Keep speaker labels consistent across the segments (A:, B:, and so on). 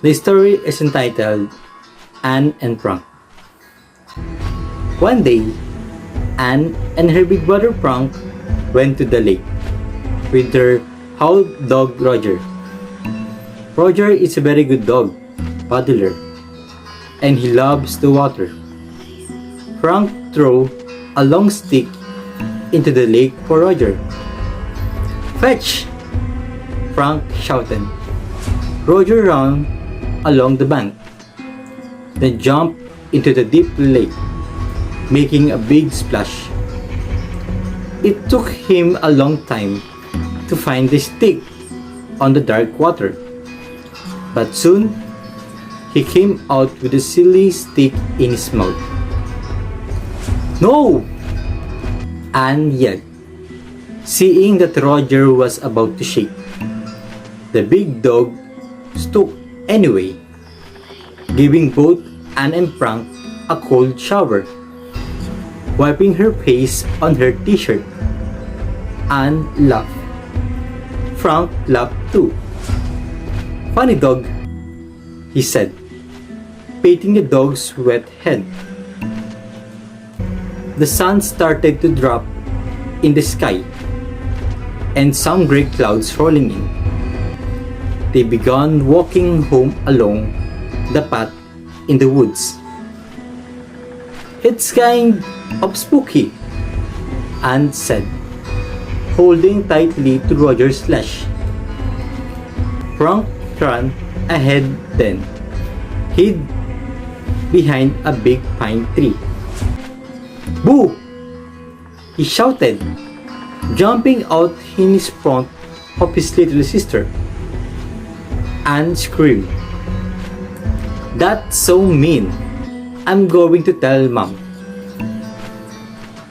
A: The story is entitled Anne and Frank. One day, Anne and her big brother Frank went to the lake with their house dog Roger. Roger is a very good dog, paddler, and he loves the water. Frank threw a long stick into the lake for Roger. "Fetch!" Frank shouted. Roger ran along the bank, then jumped into the deep lake, making a big splash. It took him a long time to find the stick on the dark water, but soon he came out with a silly stick in his mouth. "No!" Anne yelled, seeing that Roger was about to shake. The big dog stuck anyway, giving both Anne and Frank a cold shower. Wiping her face on her t-shirt, Anne laughed. Frank laughed too. "Funny dog," he said, patting the dog's wet head. The sun started to drop in the sky, and some gray clouds rolling in. They began walking home along the path in the woods. "It's kind of spooky," Anne said, holding tightly to Roger's leash. Frank ran ahead then, hid behind a big pine tree. "Boo!" he shouted, jumping out in front of his little sister. Anne screamed, "That's so mean. I'm going to tell Mom."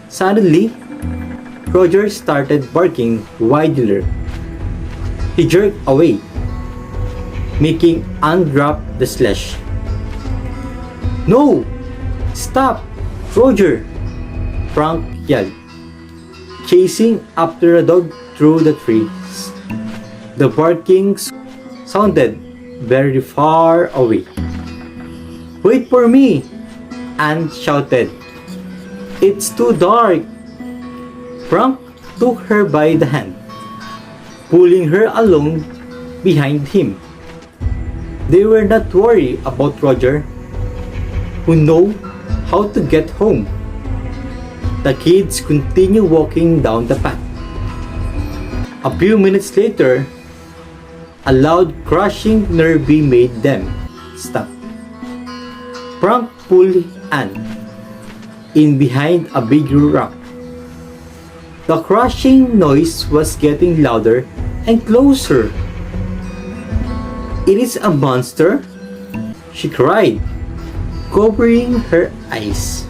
A: Suddenly, Roger started barking wildly. He jerked away, making Anne drop the sledge. "No! Stop, Roger!" Frank yelled, chasing after a dog through the trees. The barking sounded very far away. "Wait for me!" Anne shouted. "It's too dark." Frank took her by the hand, pulling her along behind him. They were not worried about Roger, who knew how to get home. The kids continued walking down the path. A few minutes later, a loud crashing nearby made them stop. Frank pulled Anne in behind a big rock. The crashing noise was getting louder and closer. "It is a monster!" she cried, covering her eyes.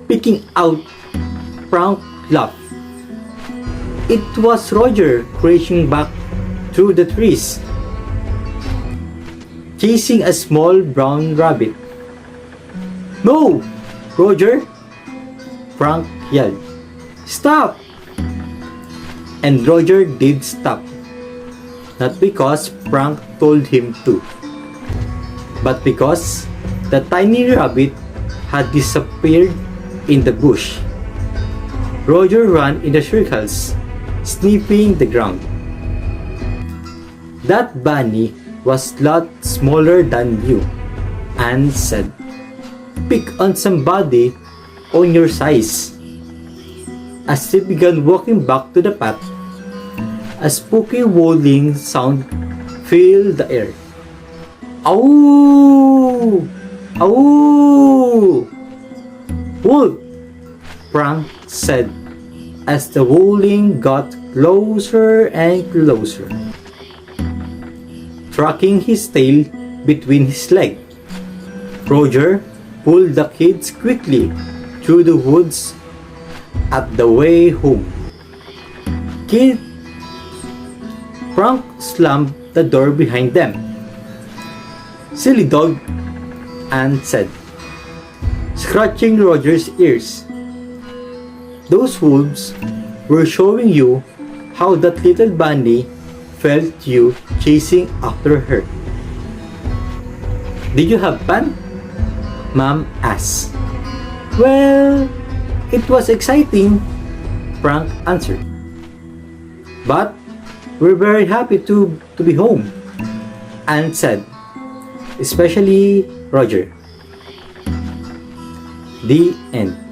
A: Peeking out, Frank laughed. It was Roger crashing back through the trees, chasing a small brown rabbit. "No, Roger!" Frank yelled. "Stop!" And Roger did stop. Not because Frank told him to, but because the tiny rabbit had disappeared in the bush. Roger ran in the circles, sniffing the ground. "That bunny was a lot smaller than you," Anne said. "Pick on somebody on your size." As they began walking back to the path, a spooky wailing sound filled the air. "Ow! Ow! Wolf!" Frank said as the wailing got closer and closer, tracking his tail between his legs. Roger pulled the kids quickly through the woods at the way home. Frank slammed the door behind them. "Silly dog," Anne said, scratching Roger's ears. "Those wolves were showing you how that little bunny felt you chasing after her. Did you have fun? Mom asked. Well, it was exciting, Frank answered. But we're very happy to be home, Anne said. Especially Roger. The end.